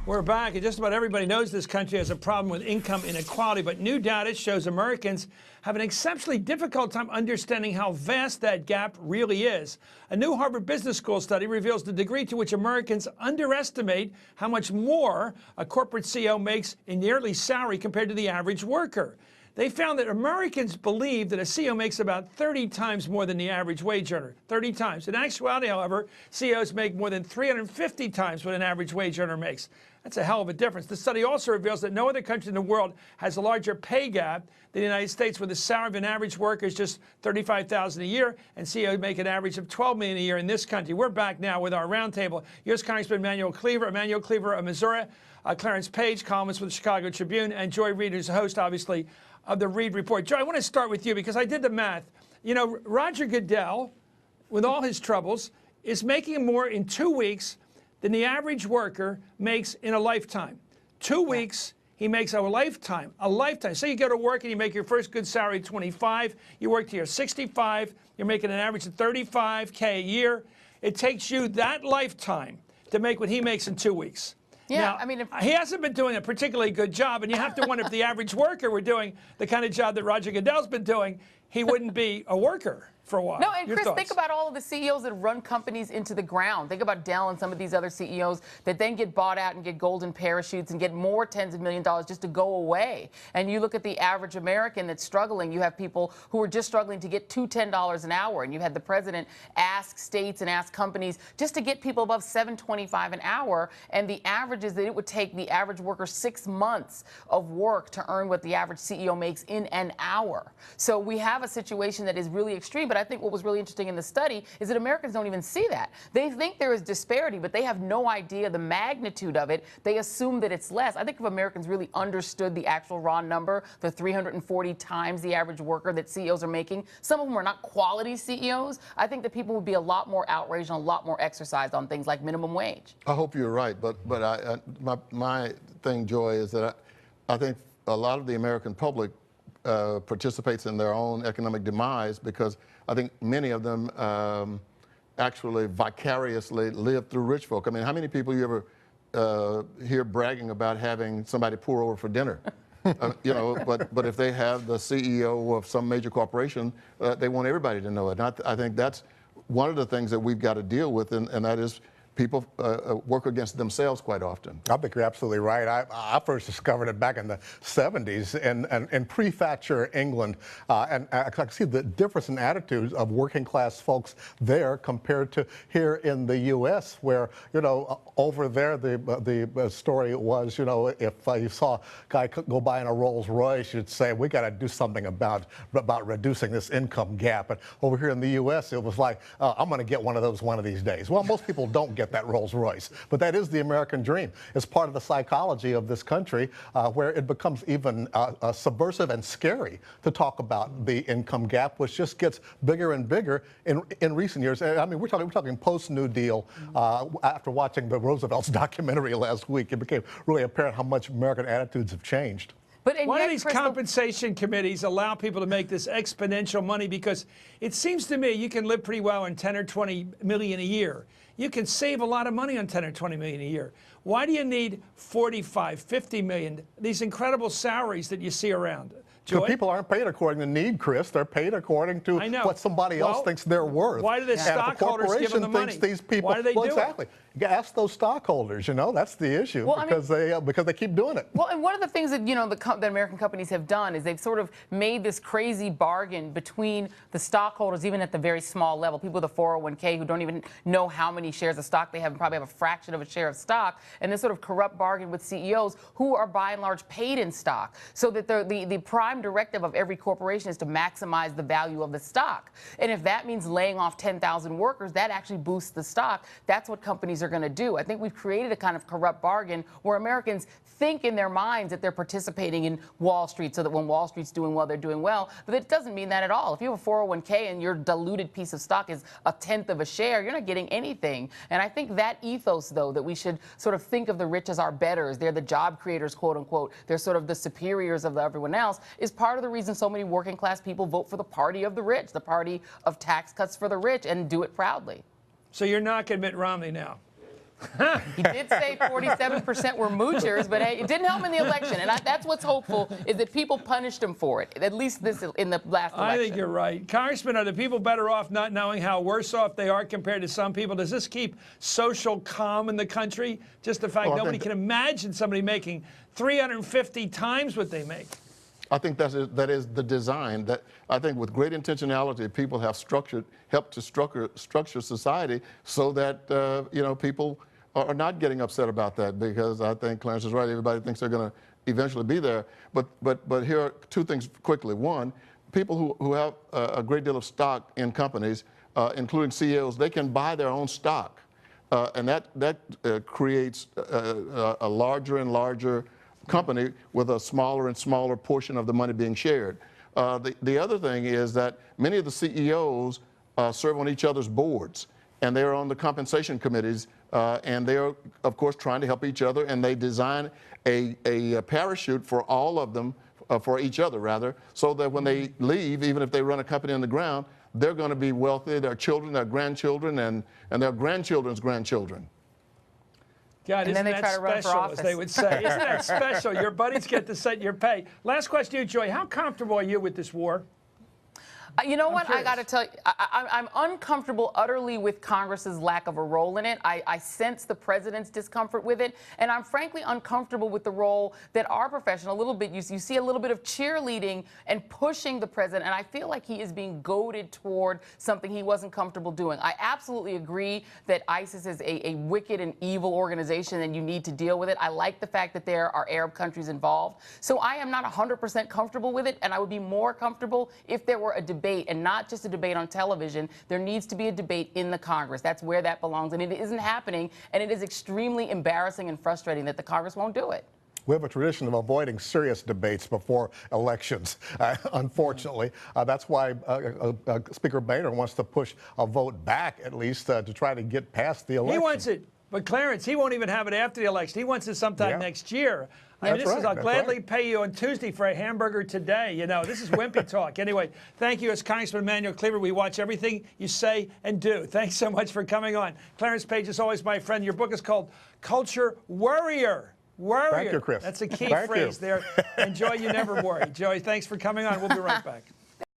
We're back, and just about everybody knows this country has a problem with income inequality, but new data shows Americans have an exceptionally difficult time understanding how vast that gap really is. A new Harvard Business School study reveals the degree to which Americans underestimate how much more a corporate CEO makes in yearly salary compared to the average worker. They found that Americans believe that a CEO makes about 30 times more than the average wage earner. 30 times. In actuality, however, CEOs make more than 350 times what an average wage earner makes. That's a hell of a difference. The study also reveals that no other country in the world has a larger pay gap than the United States, where the salary of an average worker is just $35,000 a year, and CEOs make an average of $12 million a year in this country. We're back now with our roundtable. U.S. Congressman Emanuel Cleaver of Missouri, Clarence Page, columnist with the Chicago Tribune, and Joy Reid, who's the host, obviously, of the Reid Report. Joy, I want to start with you because I did the math. You know, Roger Goodell, with all his troubles, is making more in 2 weeks than the average worker makes in a lifetime. 2 weeks, he makes a lifetime, So you go to work and you make your first good salary at 25, you work till you're 65, you're making an average of $35K a year. It takes you that lifetime to make what he makes in 2 weeks. Yeah, now, I mean, he hasn't been doing a particularly good job, and you have to wonder if the average worker were doing the kind of job that Roger Goodell's been doing, he wouldn't be a worker for a while. No, and Your Chris, thoughts? think about all of the CEOs that run companies into the ground. Think about Dell and some of these other CEOs that then get bought out and get golden parachutes and get more tens of millions of dollars just to go away. And you look at the average American that's struggling. You have people who are just struggling to get to $10 an hour. And you had the president ask states and ask companies just to get people above $7.25 an hour. And the average is that it would take the average worker 6 months of work to earn what the average CEO makes in an hour. So we have a situation that is really extreme. But I think what was really interesting in the study is that Americans don't even see that. They think there is disparity, but they have no idea the magnitude of it. They assume that it's less. I think if Americans really understood the actual raw number, the 340 times the average worker that CEOs are making, some of them are not quality CEOs, I think that people would be a lot more outraged and a lot more exercised on things like minimum wage. I hope you're right, but my thing, Joy, is that I think a lot of the American public participates in their own economic demise because I think many of them actually vicariously live through rich folk. I mean, how many people you ever hear bragging about having somebody pour over for dinner? You know, but if they have the CEO of some major corporation, they want everybody to know it. And I think that's one of the things that we've got to deal with, and that is people work against themselves quite often. I think you're absolutely right. I first discovered it back in the 70s in pre-Thatcher England, and I can see the difference in attitudes of working class folks there compared to here in the U.S., where, you know, over there the story was, you know, if you saw a guy go by in a Rolls Royce, you'd say, we got to do something about reducing this income gap. And over here in the U.S., it was like, I'm going to get one of those one of these days. Well, most people don't get that Rolls Royce, but that is the American dream. It's part of the psychology of this country, where it becomes even subversive and scary to talk about the income gap, which just gets bigger and bigger in recent years. I mean, we're talking post-New Deal. After watching the Roosevelt's documentary last week, it became really apparent how much American attitudes have changed. But why do these compensation committees allow people to make this exponential money? Because it seems to me you can live pretty well on 10 or 20 million a year. You can save a lot of money on 10 or 20 million a year. Why do you need 45, 50 million, these incredible salaries that you see around? Because people aren't paid according to need, Chris. They're paid according to what somebody else thinks they're worth. Why do the stockholders give them the money? These people, why do they do exactly. it? Ask those stockholders, you know, that's the issue, well, because they keep doing it. Well, and one of the things that, you know, that American companies have done is they've sort of made this crazy bargain between the stockholders, even at the very small level, people with a 401k who don't even know how many shares of stock they have and probably have a fraction of a share of stock, and this sort of corrupt bargain with CEOs who are by and large paid in stock, so that the prime directive of every corporation is to maximize the value of the stock. And if that means laying off 10,000 workers, that actually boosts the stock. That's what companies are going to do. I think we've created a kind of corrupt bargain where Americans think in their minds that they're participating in Wall Street, so that when Wall Street's doing well, they're doing well. But it doesn't mean that at all. If you have a 401k and your diluted piece of stock is 1/10 of a share, you're not getting anything. And I think that ethos, though, that we should sort of think of the rich as our betters, they're the job creators, quote unquote, they're sort of the superiors of everyone else, is part of the reason so many working class people vote for the party of the rich, the party of tax cuts for the rich, and do it proudly. So you're not going to Mitt Romney now? He did say 47% were moochers, but hey, it didn't help him in the election. And that's what's hopeful, is that people punished him for it, at least this in the last election. I think you're right. Congressman, are the people better off not knowing how worse off they are compared to some people? Does this keep social calm in the country? Just the fact nobody can imagine somebody making 350 times what they make. I think that is the design. That I think with great intentionality, people have helped to structure society so that people are not getting upset about that, because I think Clarence is right. Everybody thinks they're going to eventually be there. But here are two things quickly. One, people who have a great deal of stock in companies, including CEOs, they can buy their own stock, and that creates a larger and larger company with a smaller and smaller portion of the money being shared. The other thing is that many of the CEOs serve on each other's boards, and they're on the compensation committees, and they're, of course, trying to help each other, and they design a parachute for all of them, for each other, rather, so that when they leave, even if they run a company on the ground, they're going to be wealthy, their children, their grandchildren, and their grandchildren's grandchildren. God, and isn't then they that try to run for special, office. as they would say? Isn't that special? Your buddies get to set your pay. Last question to you, Joy. How comfortable are you with this war? You know what? I got to tell you, I'm uncomfortable utterly with Congress's lack of a role in it. I sense the president's discomfort with it, and I'm frankly uncomfortable with the role that our profession, a little bit, you see a little bit of cheerleading and pushing the president, and I feel like he is being goaded toward something he wasn't comfortable doing. I absolutely agree that ISIS is a wicked and evil organization, and you need to deal with it. I like the fact that there are Arab countries involved. So I am not 100% comfortable with it, and I would be more comfortable if there were a debate, and not just a debate on television. There needs to be a debate in the Congress. That's where that belongs, and it isn't happening, and it is extremely embarrassing and frustrating that the Congress won't do it. We have a tradition of avoiding serious debates before elections, unfortunately. That's why Speaker Boehner wants to push a vote back, at least, to try to get past the election. He wants it. But Clarence, he won't even have it after the election. He wants it sometime next year. I mean, I'll gladly pay you on Tuesday for a hamburger today. You know, this is wimpy talk. Anyway, thank you, as Congressman Emanuel Cleaver. We watch everything you say and do. Thanks so much for coming on. Clarence Page is always my friend. Your book is called Culture Warrior. Warrior. Thank you, Chris. That's a key phrase there. And Joy, you never worry. Joy, thanks for coming on. We'll be right back.